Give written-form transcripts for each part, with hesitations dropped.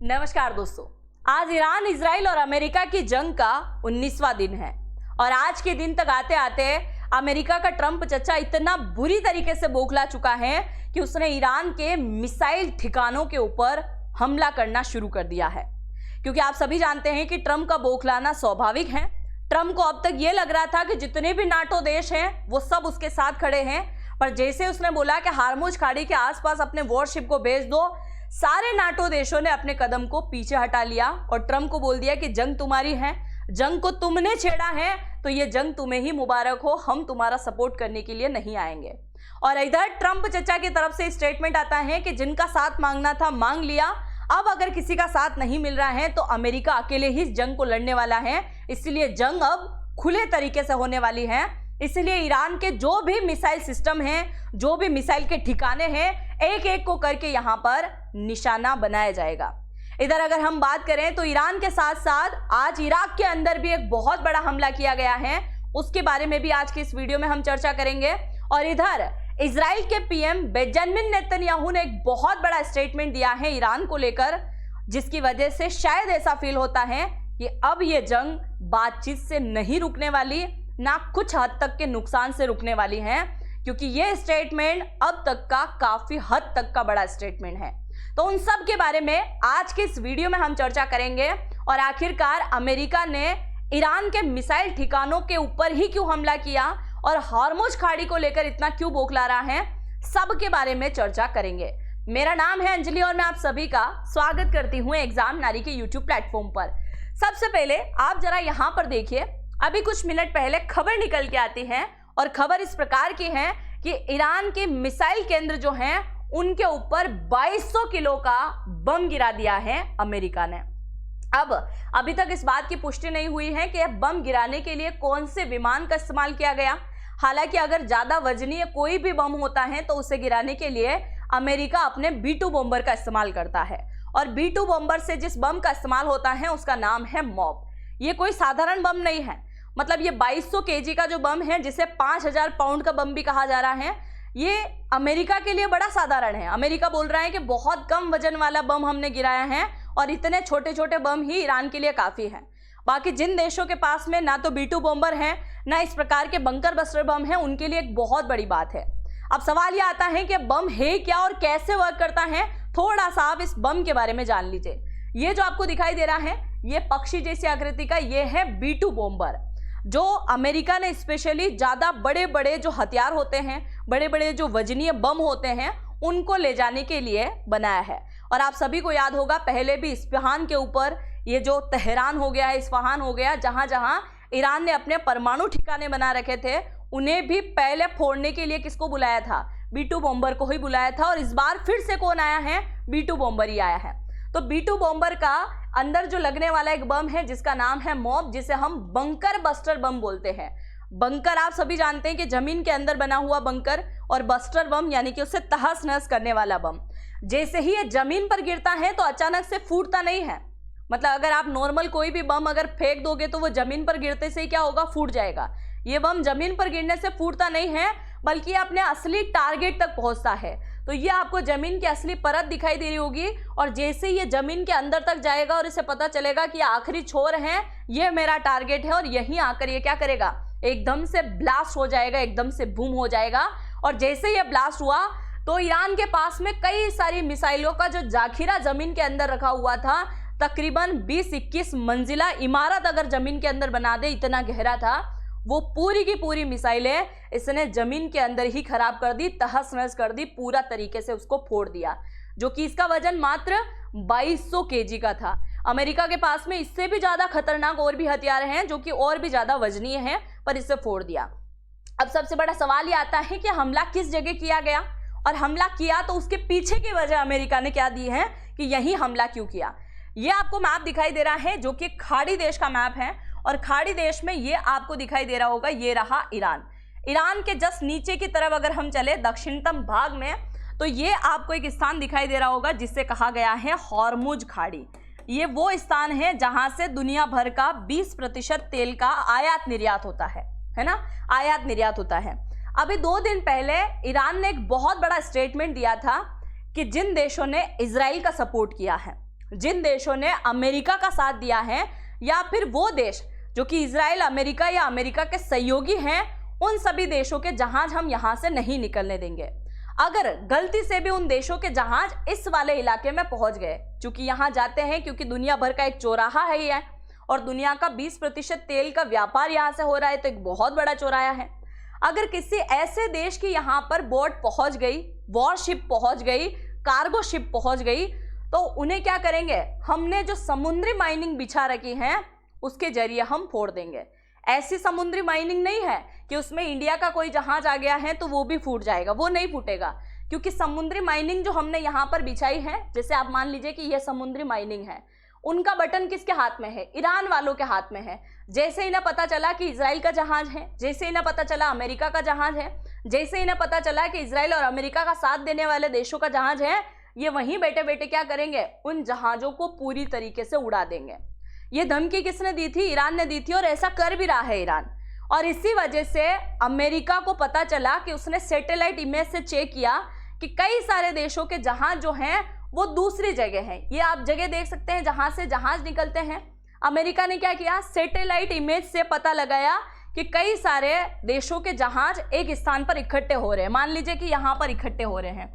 नमस्कार दोस्तों, आज ईरान, इजराइल और अमेरिका की जंग का 19वां दिन है और आज के दिन तक आते आते अमेरिका का ट्रंप चचा इतना बुरी तरीके से बौखला चुका है कि उसने ईरान के मिसाइल ठिकानों के ऊपर हमला करना शुरू कर दिया है। क्योंकि आप सभी जानते हैं कि ट्रंप का बौखलाना स्वाभाविक है। ट्रंप को अब तक ये लग रहा था कि जितने भी नाटो देश हैं वो सब उसके साथ खड़े हैं, पर जैसे उसने बोला कि हार्मुज खाड़ी के आसपास अपने वॉरशिप को भेज दो, सारे नाटो देशों ने अपने कदम को पीछे हटा लिया और ट्रंप को बोल दिया कि जंग तुम्हारी है, जंग को तुमने छेड़ा है तो ये जंग तुम्हें ही मुबारक हो, हम तुम्हारा सपोर्ट करने के लिए नहीं आएंगे। और इधर ट्रंप चचा की तरफ से स्टेटमेंट आता है कि जिनका साथ मांगना था मांग लिया, अब अगर किसी का साथ नहीं मिल रहा है तो अमेरिका अकेले ही इस जंग को लड़ने वाला है, इसलिए जंग अब खुले तरीके से होने वाली है। इसलिए ईरान के जो भी मिसाइल सिस्टम हैं, जो भी मिसाइल के ठिकाने हैं, एक एक को करके यहां पर निशाना बनाया जाएगा। इधर अगर हम बात करें तो ईरान के साथ साथ आज इराक के अंदर भी एक बहुत बड़ा हमला किया गया है, उसके बारे में भी आज की इस वीडियो में हम चर्चा करेंगे। और इधर इजराइल के पीएम बेंजामिन नेतन्याहू ने एक बहुत बड़ा स्टेटमेंट दिया है ईरान को लेकर, जिसकी वजह से शायद ऐसा फील होता है कि अब ये जंग बातचीत से नहीं रुकने वाली, ना कुछ हद तक के नुकसान से रुकने वाली है, क्योंकि ये स्टेटमेंट अब तक का काफी हद तक का बड़ा स्टेटमेंट है। तो उन सब के बारे में आज के इस वीडियो में हम चर्चा करेंगे और आखिरकार अमेरिका ने ईरान के मिसाइल ठिकानों के ऊपर ही क्यों हमला किया और हार्मुज खाड़ी को लेकर इतना क्यों बौखला रहा है, सब के बारे में चर्चा करेंगे। मेरा नाम है अंजलि और मैं आप सभी का स्वागत करती हूँ एग्जाम नारी के यूट्यूब प्लेटफॉर्म पर। सबसे पहले आप जरा यहाँ पर देखिए, अभी कुछ मिनट पहले खबर निकल के आती है और खबर इस प्रकार की है कि ईरान के मिसाइल केंद्र जो हैं उनके ऊपर 2200 किलो का बम गिरा दिया है अमेरिका ने। अब अभी तक इस बात की पुष्टि नहीं हुई है कि बम गिराने के लिए कौन से विमान का इस्तेमाल किया गया। हालांकि अगर ज्यादा वजनीय कोई भी बम होता है तो उसे गिराने के लिए अमेरिका अपने B-2 बॉम्बर का इस्तेमाल करता है और B-2 बॉम्बर से जिस बम का इस्तेमाल होता है उसका नाम है मॉब। ये कोई साधारण बम नहीं है, मतलब ये 2200 केजी का जो बम है, जिसे 5000 पाउंड का बम भी कहा जा रहा है, ये अमेरिका के लिए बड़ा साधारण है। अमेरिका बोल रहा है कि बहुत कम वजन वाला बम हमने गिराया है और इतने छोटे छोटे बम ही ईरान के लिए काफी है। बाकी जिन देशों के पास में ना तो B-2 बॉम्बर है ना इस प्रकार के बंकर बस्टर बम है, उनके लिए एक बहुत बड़ी बात है। अब सवाल यह आता है कि बम है क्या और कैसे वर्क करता है, थोड़ा सा आप इस बम के बारे में जान लीजिए। ये जो आपको दिखाई दे रहा है, ये पक्षी जैसी आकृति का ये है B-2 बॉम्बर, जो अमेरिका ने स्पेशली ज़्यादा बड़े बड़े जो हथियार होते हैं, बड़े बड़े जो वजनीय बम होते हैं, उनको ले जाने के लिए बनाया है। और आप सभी को याद होगा पहले भी इस्फहान के ऊपर, ये जो तेहरान हो गया है, इस्फहान हो गया, जहाँ जहाँ ईरान ने अपने परमाणु ठिकाने बना रखे थे, उन्हें भी पहले फोड़ने के लिए किसको बुलाया था? B-2 बॉम्बर को ही बुलाया था। और इस बार फिर से कौन आया है? B-2 बॉम्बर ही आया है। तो B-2 बॉम्बर का अंदर जो लगने वाला एक बम है जिसका नाम है मॉब, जिसे हम बंकर बस्टर बम बोलते हैं। बंकर आप सभी जानते हैं कि जमीन के अंदर बना हुआ बंकर, और बस्टर बम यानी कि उससे तहस नहस करने वाला बम। जैसे ही ये जमीन पर गिरता है तो अचानक से फूटता नहीं है, मतलब अगर आप नॉर्मल कोई भी बम अगर फेंक दोगे तो वो जमीन पर गिरते से ही क्या होगा? फूट जाएगा। ये बम जमीन पर गिरने से फूटता नहीं है, बल्कि अपने असली टारगेट तक पहुंचता है। तो ये आपको जमीन की असली परत दिखाई दे रही होगी, और जैसे ये जमीन के अंदर तक जाएगा और इसे पता चलेगा कि आखिरी छोर है, ये मेरा टारगेट है, और यहीं आकर ये क्या करेगा? एकदम से ब्लास्ट हो जाएगा, एकदम से बूम हो जाएगा। और जैसे ये ब्लास्ट हुआ तो ईरान के पास में कई सारी मिसाइलों का जो जाखिरा जमीन के अंदर रखा हुआ था, तकरीबन 20-21 मंजिला इमारत अगर जमीन के अंदर बना दे, इतना गहरा था, वो पूरी की पूरी मिसाइलें इसने जमीन के अंदर ही खराब कर दी, तहस नहस कर दी, पूरा तरीके से उसको फोड़ दिया, जो कि इसका वजन मात्र 2200 केजी का था। अमेरिका के पास में इससे भी ज्यादा खतरनाक और भी हथियार हैं जो कि और भी ज्यादा वजनीय हैं, पर इससे फोड़ दिया। अब सबसे बड़ा सवाल ये आता है कि हमला किस जगह किया गया, और हमला किया तो उसके पीछे की वजह अमेरिका ने क्या दी है कि यही हमला क्यों किया। ये आपको मैप दिखाई दे रहा है जो कि खाड़ी देश का मैप है, और खाड़ी देश में ये आपको दिखाई दे रहा होगा, ये रहा ईरान। ईरान के जस्ट नीचे की तरफ अगर हम चले दक्षिणतम भाग में, तो ये आपको एक स्थान दिखाई दे रहा होगा जिसे कहा गया है हार्मुज खाड़ी। ये वो स्थान है जहां से दुनिया भर का 20% तेल का आयात निर्यात होता है ना, आयात निर्यात होता है। अभी 2 दिन पहले ईरान ने एक बहुत बड़ा स्टेटमेंट दिया था कि जिन देशों ने इजराइल का सपोर्ट किया है, जिन देशों ने अमेरिका का साथ दिया है, या फिर वो देश जो कि इजराइल, अमेरिका या अमेरिका के सहयोगी हैं, उन सभी देशों के जहाज हम यहां से नहीं निकलने देंगे। अगर गलती से भी उन देशों के जहाज इस वाले इलाके में पहुंच गए, क्योंकि यहां जाते हैं क्योंकि दुनिया भर का एक चौराहा है ये, और दुनिया का 20% तेल का व्यापार यहां से हो रहा है, तो एक बहुत बड़ा चौराहा है। अगर किसी ऐसे देश की यहां पर बोट पहुंच गई, वॉरशिप पहुंच गई, कार्गो शिप पहुंच गई, तो उन्हें क्या करेंगे, हमने जो समुद्री माइनिंग बिछा रखी है उसके जरिए हम फोड़ देंगे। ऐसी समुद्री माइनिंग नहीं है कि उसमें इंडिया का कोई जहाज आ गया है तो वो भी फूट जाएगा, वो नहीं फूटेगा, क्योंकि समुद्री माइनिंग जो हमने यहाँ पर बिछाई है, जैसे आप मान लीजिए कि यह समुद्री माइनिंग है, उनका बटन किसके हाथ में है, ईरान वालों के हाथ में है। जैसे इन्हें पता चला कि इजराइल का जहाज है, जैसे इन्हें पता चला अमेरिका का जहाज है, जैसे इन्हें पता चला कि इजराइल और अमेरिका का साथ देने वाले देशों का जहाज है, ये वहीं बैठे बैठे क्या करेंगे, उन जहाजों को पूरी तरीके से उड़ा देंगे। ये धमकी किसने दी थी, ईरान ने दी थी, और ऐसा कर भी रहा है ईरान। और इसी वजह से अमेरिका को पता चला कि उसने सैटेलाइट इमेज से चेक किया कि कई सारे देशों के जहाज जो हैं वो दूसरी जगह हैं। ये आप जगह देख सकते हैं जहां से जहाज निकलते हैं। अमेरिका ने क्या किया, सैटेलाइट इमेज से पता लगाया कि कई सारे देशों के जहाज एक स्थान पर इकट्ठे हो रहे हैं। मान लीजिए कि यहाँ पर इकट्ठे हो रहे हैं,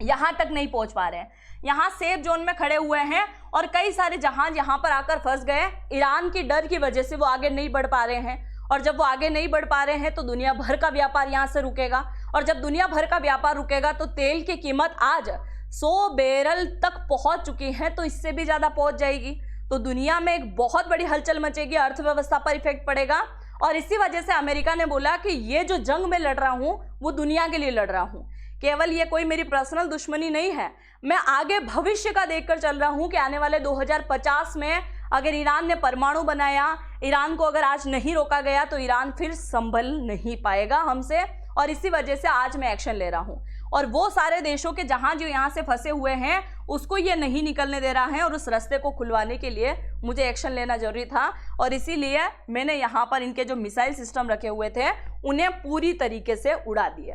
यहाँ तक नहीं पहुंच पा रहे हैं, यहाँ सेफ जोन में खड़े हुए हैं, और कई सारे जहाज यहाँ पर आकर फंस गए। ईरान की डर की वजह से वो आगे नहीं बढ़ पा रहे हैं, और जब वो आगे नहीं बढ़ पा रहे हैं तो दुनिया भर का व्यापार यहाँ से रुकेगा, और जब दुनिया भर का व्यापार रुकेगा तो तेल की कीमत आज 100 बैरल तक पहुंच चुकी है, तो इससे भी ज़्यादा पहुंच जाएगी। तो दुनिया में एक बहुत बड़ी हलचल मचेगी, अर्थव्यवस्था पर इफेक्ट पड़ेगा। और इसी वजह से अमेरिका ने बोला कि ये जो जंग मैं लड़ रहा हूँ वो दुनिया के लिए लड़ रहा हूँ, केवल ये कोई मेरी पर्सनल दुश्मनी नहीं है, मैं आगे भविष्य का देखकर चल रहा हूं कि आने वाले 2050 में अगर ईरान ने परमाणु बनाया, ईरान को अगर आज नहीं रोका गया तो ईरान फिर संभल नहीं पाएगा हमसे, और इसी वजह से आज मैं एक्शन ले रहा हूं। और वो सारे देशों के जहां जो यहाँ से फंसे हुए हैं उसको ये नहीं निकलने दे रहा है, और उस रास्ते को खुलवाने के लिए मुझे एक्शन लेना जरूरी था, और इसीलिए मैंने यहाँ पर इनके जो मिसाइल सिस्टम रखे हुए थे उन्हें पूरी तरीके से उड़ा दिए।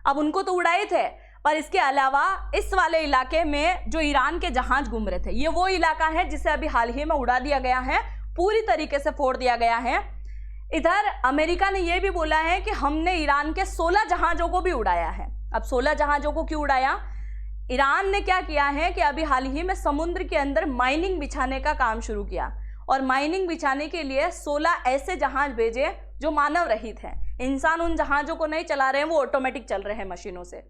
अब उनको तो उड़ाए थे, पर इसके अलावा इस वाले इलाके में जो ईरान के जहाज घूम रहे थे, ये वो इलाका है जिसे अभी हाल ही में उड़ा दिया गया है, पूरी तरीके से फोड़ दिया गया है। इधर अमेरिका ने यह भी बोला है कि हमने ईरान के 16 जहाजों को भी उड़ाया है। अब 16 जहाजों को क्यों उड़ाया, ईरान ने क्या किया है कि अभी हाल ही में समुद्र के अंदर माइनिंग बिछाने का काम शुरू किया, और माइनिंग बिछाने के लिए 16 ऐसे जहाज भेजे जो मानव रहित हैं। इंसान उन जहाजों को नहीं चला रहे हैं, वो ऑटोमेटिक चल रहे हैं मशीनों से।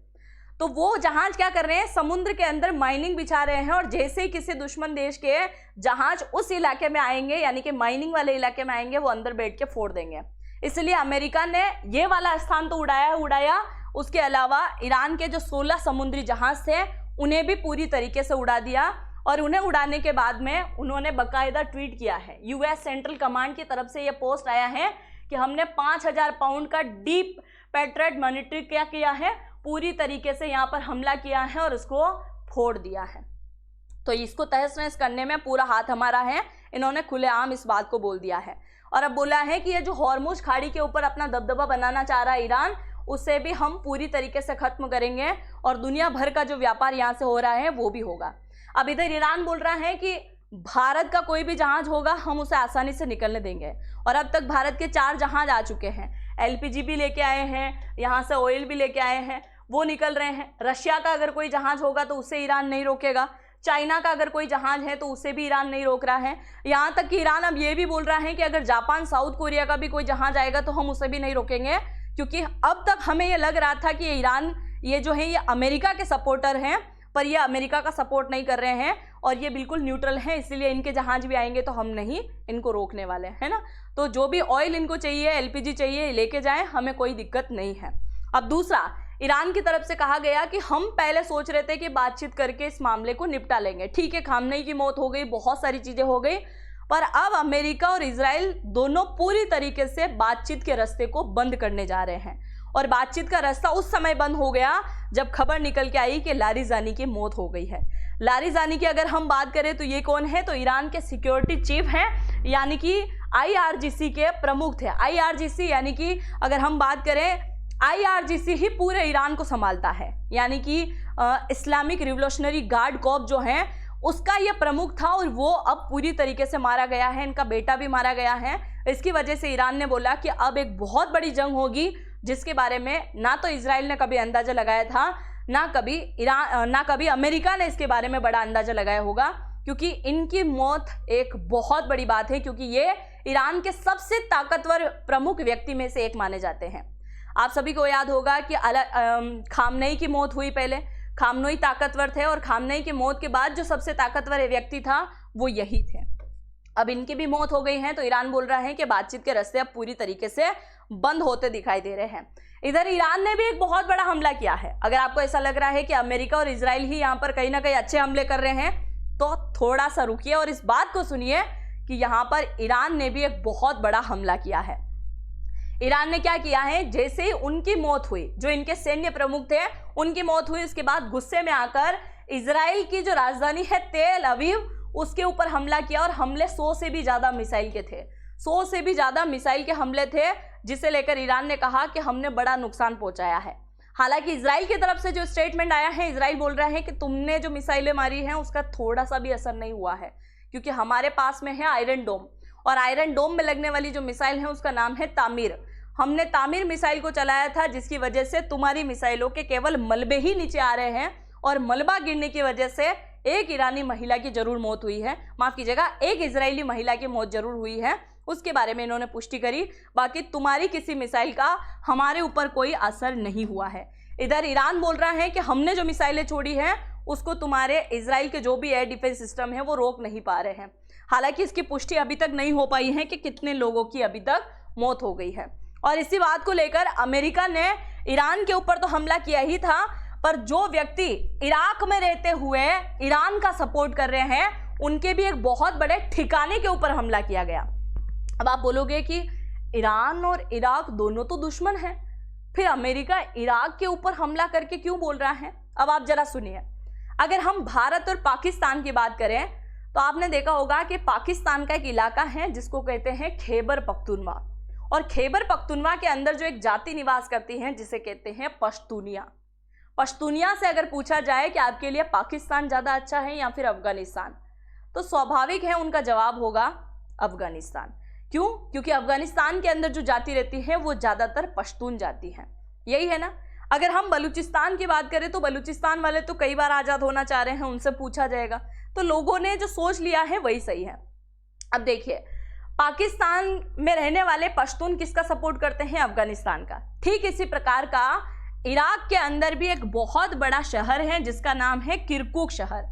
तो वो जहाज क्या कर रहे हैं, समुद्र के अंदर माइनिंग बिछा रहे हैं, और जैसे ही किसी दुश्मन देश के जहाज उस इलाके में आएंगे, यानी कि माइनिंग वाले इलाके में आएंगे, वो अंदर बैठ के फोड़ देंगे। इसलिए अमेरिका ने ये वाला स्थान तो उड़ाया, उसके अलावा ईरान के जो 16 समुद्री जहाज थे उन्हें भी पूरी तरीके से उड़ा दिया। और उन्हें उड़ाने के बाद में उन्होंने बाकायदा ट्वीट किया है, यूएस सेंट्रल कमांड की तरफ से ये पोस्ट आया है कि हमने 5000 पाउंड का डीप पेट्रेट मॉनिटरी क्या किया है, पूरी तरीके से यहाँ पर हमला किया है और उसको फोड़ दिया है। तो इसको तहस नहस करने में पूरा हाथ हमारा है, इन्होंने खुलेआम इस बात को बोल दिया है। और अब बोला है कि ये जो हॉर्मुज खाड़ी के ऊपर अपना दबदबा बनाना चाह रहा है ईरान, उसे भी हम पूरी तरीके से खत्म करेंगे, और दुनिया भर का जो व्यापार यहाँ से हो रहा है वो भी होगा। अब इधर ईरान बोल रहा है कि भारत का कोई भी जहाज होगा हम उसे आसानी से निकलने देंगे, और अब तक भारत के 4 जहाज आ चुके हैं, एलपीजी भी लेके आए हैं, यहाँ से ऑयल भी लेके आए हैं, वो निकल रहे हैं। रशिया का अगर कोई जहाज होगा तो उसे ईरान नहीं रोकेगा, चाइना का अगर कोई जहाज है तो उसे भी ईरान नहीं रोक रहा है। यहाँ तक कि ईरान अब ये भी बोल रहा है कि अगर जापान, साउथ कोरिया का भी कोई जहाज आएगा तो हम उसे भी नहीं रोकेंगे, क्योंकि अब तक हमें ये लग रहा था कि ईरान ये जो है ये अमेरिका के सपोर्टर हैं, पर ये अमेरिका का सपोर्ट नहीं कर रहे हैं और ये बिल्कुल न्यूट्रल हैं, इसलिए इनके जहाज भी आएंगे तो हम नहीं इनको रोकने वाले हैं ना। तो जो भी ऑयल इनको चाहिए, एलपीजी चाहिए, लेके जाएं, हमें कोई दिक्कत नहीं है। अब दूसरा, ईरान की तरफ से कहा गया कि हम पहले सोच रहे थे कि बातचीत करके इस मामले को निपटा लेंगे, ठीक है, खामनेई की मौत हो गई, बहुत सारी चीजें हो गई, पर अब अमेरिका और इजराइल दोनों पूरी तरीके से बातचीत के रास्ते को बंद करने जा रहे हैं। और बातचीत का रास्ता उस समय बंद हो गया जब खबर निकल के आई कि लारिजानी की मौत हो गई है। लारिजानी की अगर हम बात करें तो ये कौन है, तो ईरान के सिक्योरिटी चीफ हैं, यानी कि IRGC के प्रमुख थे। IRGC यानी कि अगर हम बात करें, IRGC ही पूरे ईरान को संभालता है, यानी कि इस्लामिक रिवोल्यूशनरी गार्ड कॉर्प जो हैं उसका ये प्रमुख था और वो अब पूरी तरीके से मारा गया है, इनका बेटा भी मारा गया है। इसकी वजह से ईरान ने बोला कि अब एक बहुत बड़ी जंग होगी, जिसके बारे में ना तो इजराइल ने कभी अंदाजा लगाया था, ना कभी अमेरिका ने इसके बारे में बड़ा अंदाजा लगाया होगा, क्योंकि इनकी मौत एक बहुत बड़ी बात है, क्योंकि ये ईरान के सबसे ताकतवर प्रमुख व्यक्ति में से एक माने जाते हैं। आप सभी को याद होगा कि खामनेई की मौत हुई पहले, खामनेई ताकतवर थे और खामनेई की मौत के बाद जो सबसे ताकतवर व्यक्ति था वो यही थे। अब इनकी भी मौत हो गई है, तो ईरान बोल रहा है कि बातचीत के रास्ते अब पूरी तरीके से बंद होते दिखाई दे रहे हैं। इधर ईरान ने भी एक बहुत बड़ा हमला किया है। अगर आपको ऐसा लग रहा है कि अमेरिका और इजराइल ही यहाँ पर कहीं ना कहीं अच्छे हमले कर रहे हैं, तो थोड़ा सा रुकिए और इस बात को सुनिए कि यहाँ पर ईरान ने भी एक बहुत बड़ा हमला किया है। ईरान ने क्या किया है, जैसे ही उनकी मौत हुई, जो इनके सैन्य प्रमुख थे उनकी मौत हुई, उसके बाद गुस्से में आकर इजराइल की जो राजधानी है तेल अवीव, उसके ऊपर हमला किया और हमले 100 से भी ज्यादा मिसाइल के थे। 100 से भी ज्यादा मिसाइल के हमले थे, जिसे लेकर ईरान ने कहा कि हमने बड़ा नुकसान पहुंचाया है। हालांकि इजराइल की तरफ से जो स्टेटमेंट आया है, इजराइल बोल रहा है कि तुमने जो मिसाइलें मारी हैं उसका थोड़ा सा भी असर नहीं हुआ है, क्योंकि हमारे पास में है आयरन डोम, और आयरन डोम में लगने वाली जो मिसाइल है उसका नाम है तामीर। हमने तामीर मिसाइल को चलाया था, जिसकी वजह से तुम्हारी मिसाइलों के केवल मलबे ही नीचे आ रहे हैं, और मलबा गिरने की वजह से एक ईरानी महिला की जरूर मौत हुई है, माफ कीजिएगा, एक इजरायली महिला की मौत जरूर हुई है, उसके बारे में इन्होंने पुष्टि करी। बाकी तुम्हारी किसी मिसाइल का हमारे ऊपर कोई असर नहीं हुआ है। इधर ईरान बोल रहा है कि हमने जो मिसाइलें छोड़ी हैं उसको तुम्हारे इजराइल के जो भी एयर डिफेंस सिस्टम है वो रोक नहीं पा रहे हैं। हालांकि इसकी पुष्टि अभी तक नहीं हो पाई है कि कितने लोगों की अभी तक मौत हो गई है। और इसी बात को लेकर अमेरिका ने ईरान के ऊपर तो हमला किया ही था, पर जो व्यक्ति इराक में रहते हुए ईरान का सपोर्ट कर रहे हैं उनके भी एक बहुत बड़े ठिकाने के ऊपर हमला किया गया। अब आप बोलोगे कि ईरान और इराक दोनों तो दुश्मन हैं, फिर अमेरिका इराक के ऊपर हमला करके क्यों बोल रहा है? अब आप जरा सुनिए। अगर हम भारत और पाकिस्तान की बात करें तो आपने देखा होगा कि पाकिस्तान का एक इलाका है जिसको कहते हैं खैबर पख्तूनवा, और खैबर पख्तूनवा के अंदर जो एक जाति निवास करती है जिसे कहते हैं पश्तूनिया। पश्तूनिया से अगर पूछा जाए कि आपके लिए पाकिस्तान ज़्यादा अच्छा है या फिर अफगानिस्तान, तो स्वाभाविक है उनका जवाब होगा अफगानिस्तान। क्यों? क्योंकि अफगानिस्तान के अंदर जो जाति रहती है वो ज़्यादातर पश्तून जाति है, यही है ना। अगर हम बलूचिस्तान की बात करें तो बलूचिस्तान वाले तो कई बार आज़ाद होना चाह रहे हैं, उनसे पूछा जाएगा तो लोगों ने जो सोच लिया है वही सही है। अब देखिए, पाकिस्तान में रहने वाले पश्तून किसका सपोर्ट करते हैं? अफगानिस्तान का। ठीक इसी प्रकार का इराक के अंदर भी एक बहुत बड़ा शहर है जिसका नाम है किरकुक शहर।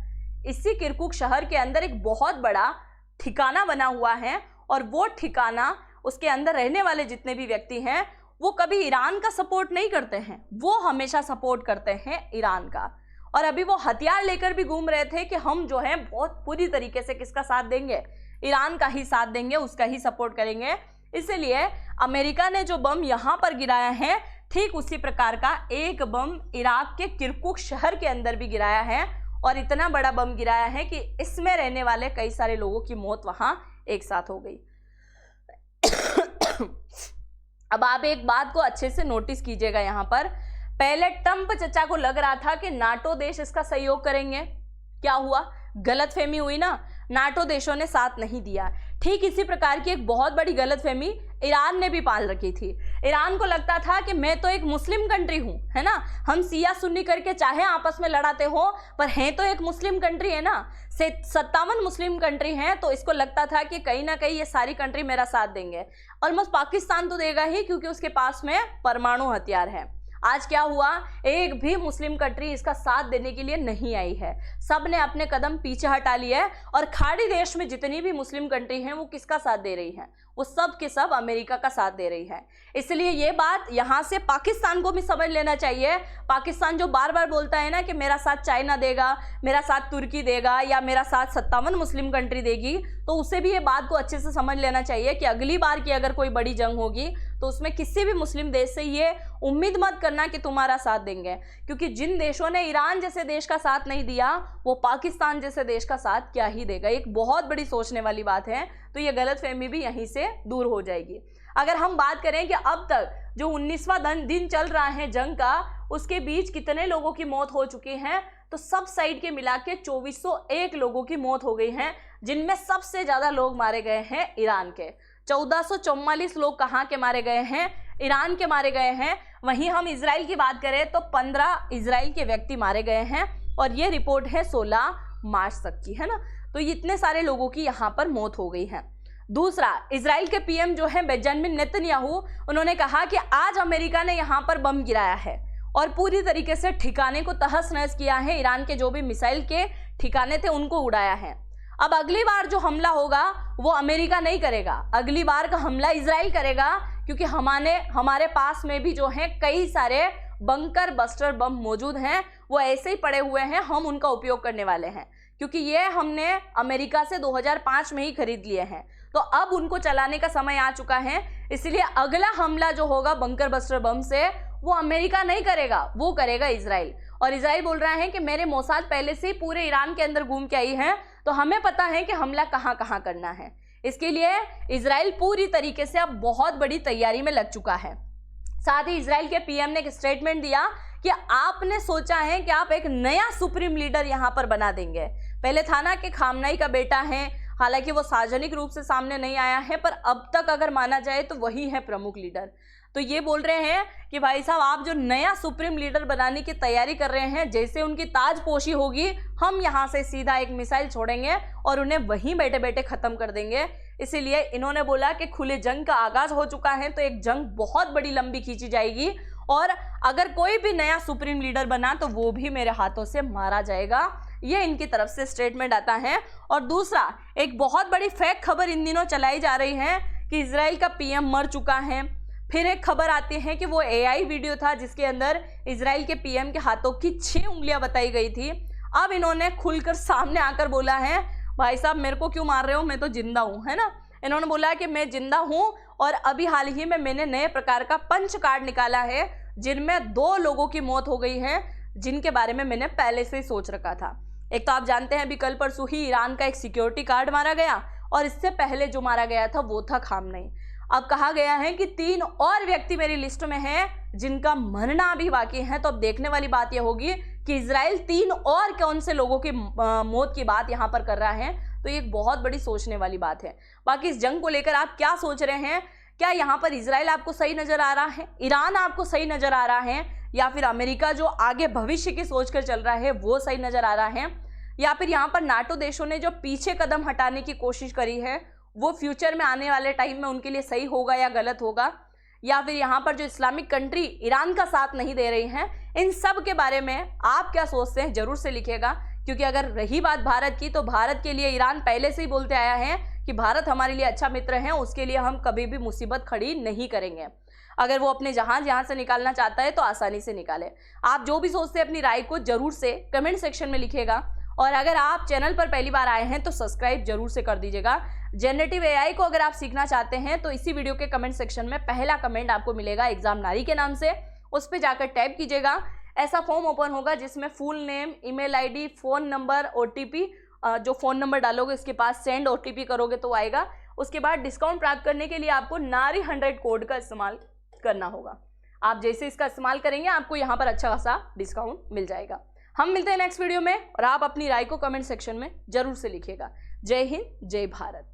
इसी किरकुक शहर के अंदर एक बहुत बड़ा ठिकाना बना हुआ है, और वो ठिकाना, उसके अंदर रहने वाले जितने भी व्यक्ति हैं वो कभी ईरान का सपोर्ट नहीं करते हैं, वो हमेशा सपोर्ट करते हैं ईरान का। और अभी वो हथियार लेकर भी घूम रहे थे कि हम जो है बहुत पूरी तरीके से किसका साथ देंगे, ईरान का ही साथ देंगे, उसका ही सपोर्ट करेंगे। इसलिए अमेरिका ने जो बम यहाँ पर गिराया है, ठीक उसी प्रकार का एक बम इराक के किरकुक शहर के अंदर भी गिराया है, और इतना बड़ा बम गिराया है कि इसमें रहने वाले कई सारे लोगों की मौत वहां एक साथ हो गई। अब आप एक बात को अच्छे से नोटिस कीजिएगा, यहाँ पर पहले ट्रंप चचा को लग रहा था कि नाटो देश इसका सहयोग करेंगे। क्या हुआ? गलतफहमी हुई ना, नाटो देशों ने साथ नहीं दिया। ठीक इसी प्रकार की एक बहुत बड़ी गलतफहमी ईरान ने भी पाल रखी थी। ईरान को लगता था कि मैं तो एक मुस्लिम कंट्री हूँ, है ना, हम सिया सुन्नी करके चाहे आपस में लड़ाते हो पर हैं तो एक मुस्लिम कंट्री है ना, 57 मुस्लिम कंट्री हैं, तो इसको लगता था कि कहीं ना कहीं ये सारी कंट्री मेरा साथ देंगे। ऑलमोस्ट पाकिस्तान तो देगा ही, क्योंकि उसके पास में परमाणु हथियार है। आज क्या हुआ? एक भी मुस्लिम कंट्री इसका साथ देने के लिए नहीं आई है, सब ने अपने कदम पीछे हटा लिए है, और खाड़ी देश में जितनी भी मुस्लिम कंट्री हैं वो किसका साथ दे रही हैं? वो सब के सब अमेरिका का साथ दे रही है। इसलिए ये बात यहाँ से पाकिस्तान को भी समझ लेना चाहिए। पाकिस्तान जो बार बार बोलता है ना कि मेरा साथ चाइना देगा, मेरा साथ तुर्की देगा, या मेरा साथ 57 मुस्लिम कंट्री देगी, तो उसे भी ये बात को अच्छे से समझ लेना चाहिए कि अगली बार की अगर कोई बड़ी जंग होगी तो उसमें किसी भी मुस्लिम देश से ये उम्मीद मत करना कि तुम्हारा साथ देंगे, क्योंकि जिन देशों ने ईरान जैसे देश का साथ नहीं दिया वो पाकिस्तान जैसे देश का साथ क्या ही देगा। एक बहुत बड़ी सोचने वाली बात है, तो ये गलतफहमी भी यहीं से दूर हो जाएगी। अगर हम बात करें कि अब तक जो 19वां दिन चल रहा है जंग का, उसके बीच कितने लोगों की मौत हो चुकी है, तो सब साइड के मिला के 2401 लोगों की मौत हो गई है, जिनमें सबसे ज्यादा लोग मारे गए हैं ईरान के। 1444 लोग कहाँ के मारे गए हैं? ईरान के मारे गए हैं। वहीं हम इजराइल की बात करें तो 15 इजराइल के व्यक्ति मारे गए हैं, और ये रिपोर्ट है 16 मार्च तक की, है ना। तो इतने सारे लोगों की यहाँ पर मौत हो गई है। दूसरा, इजराइल के पीएम जो है बेंजामिन नेतन्याहू, उन्होंने कहा कि आज अमेरिका ने यहाँ पर बम गिराया है और पूरी तरीके से ठिकाने को तहस नहस किया है। ईरान के जो भी मिसाइल के ठिकाने थे उनको उड़ाया है। अब अगली बार जो हमला होगा वो अमेरिका नहीं करेगा, अगली बार का हमला इजराइल करेगा, क्योंकि हमारे पास में भी जो है कई सारे बंकर बस्टर बम मौजूद हैं, वो ऐसे ही पड़े हुए हैं, हम उनका उपयोग करने वाले हैं, क्योंकि ये हमने अमेरिका से 2005 में ही खरीद लिए हैं। तो अब उनको चलाने का समय आ चुका है, इसलिए अगला हमला जो होगा बंकर बस्टर बम से वो अमेरिका नहीं करेगा, वो करेगा इजराइल। और इजराइल बोल रहा है कि मेरे मोसाद पहले से ही पूरे ईरान के अंदर घूम के आई है, तो हमें पता है कि हमला कहाँ कहाँ करना है। इसके लिए इजराइल पूरी तरीके से अब बहुत बड़ी तैयारी में लग चुका है। साथ ही इजराइल के पीएम ने एक स्टेटमेंट दिया कि आपने सोचा है कि आप एक नया सुप्रीम लीडर यहाँ पर बना देंगे। पहले था ना कि खामनाई का बेटा है, हालांकि वो सार्वजनिक रूप से सामने नहीं आया है, पर अब तक अगर माना जाए तो वही है प्रमुख लीडर। तो ये बोल रहे हैं कि भाई साहब, आप जो नया सुप्रीम लीडर बनाने की तैयारी कर रहे हैं, जैसे उनकी ताजपोशी होगी, हम यहाँ से सीधा एक मिसाइल छोड़ेंगे और उन्हें वहीं बैठे बैठे खत्म कर देंगे। इसीलिए इन्होंने बोला कि खुले जंग का आगाज हो चुका है, तो एक जंग बहुत बड़ी लंबी खींची जाएगी, और अगर कोई भी नया सुप्रीम लीडर बना तो वो भी मेरे हाथों से मारा जाएगा। ये इनकी तरफ से स्टेटमेंट आता है। और दूसरा, एक बहुत बड़ी फेक खबर इन दिनों चलाई जा रही है कि इजराइल का पीएम मर चुका है। फिर एक खबर आती है कि वो एआई वीडियो था जिसके अंदर इजराइल के पीएम के हाथों की 6 उंगलियां बताई गई थी। अब इन्होंने खुलकर सामने आकर बोला है, भाई साहब मेरे को क्यों मार रहे हो, मैं तो जिंदा हूँ, है ना। इन्होंने बोला कि मैं जिंदा हूँ, और अभी हाल ही में मैंने नए प्रकार का पंच कार्ड निकाला है, जिनमें 2 लोगों की मौत हो गई है, जिनके बारे में मैंने पहले से ही सोच रखा था। एक तो आप जानते हैं अभी कल परसों ही ईरान का एक सिक्योरिटी गार्ड मारा गया, और इससे पहले जो मारा गया था वो था खामनेई। अब कहा गया है कि 3 और व्यक्ति मेरी लिस्ट में हैं जिनका मरना अभी बाकी है। तो अब देखने वाली बात यह होगी कि इजराइल 3 और कौन से लोगों की मौत की बात यहाँ पर कर रहा है। तो ये एक बहुत बड़ी सोचने वाली बात है। बाकी इस जंग को लेकर आप क्या सोच रहे हैं? क्या यहाँ पर इजराइल आपको सही नजर आ रहा है, ईरान आपको सही नजर आ रहा है, या फिर अमेरिका जो आगे भविष्य की सोच कर चल रहा है वो सही नजर आ रहा है, या फिर यहाँ पर नाटो देशों ने जो पीछे कदम हटाने की कोशिश करी है वो फ्यूचर में आने वाले टाइम में उनके लिए सही होगा या गलत होगा, या फिर यहाँ पर जो इस्लामिक कंट्री ईरान का साथ नहीं दे रही हैं, इन सब के बारे में आप क्या सोचते हैं जरूर से लिखिएगा। क्योंकि अगर रही बात भारत की, तो भारत के लिए ईरान पहले से ही बोलते आया है कि भारत हमारे लिए अच्छा मित्र है, उसके लिए हम कभी भी मुसीबत खड़ी नहीं करेंगे। अगर वो अपने जहाज यहाँ से निकालना चाहता है तो आसानी से निकाले। आप जो भी सोचते हैं अपनी राय को जरूर से कमेंट सेक्शन में लिखिएगा, और अगर आप चैनल पर पहली बार आए हैं तो सब्सक्राइब जरूर से कर दीजिएगा। जनरेटिव एआई को अगर आप सीखना चाहते हैं तो इसी वीडियो के कमेंट सेक्शन में पहला कमेंट आपको मिलेगा एग्जाम नारी के नाम से, उस पर जाकर टैप कीजिएगा। ऐसा फॉर्म ओपन होगा जिसमें full name, email ID, phone number, OTP, जो फ़ोन नंबर डालोगे उसके पास सेंड ओटीपी करोगे तो आएगा। उसके बाद डिस्काउंट प्राप्त करने के लिए आपको नारी 100 कोड का इस्तेमाल करना होगा। आप जैसे इसका इस्तेमाल करेंगे आपको यहाँ पर अच्छा खासा डिस्काउंट मिल जाएगा। हम मिलते हैं नेक्स्ट वीडियो में, और आप अपनी राय को कमेंट सेक्शन में जरूर से लिखिएगा। जय हिंद, जय भारत।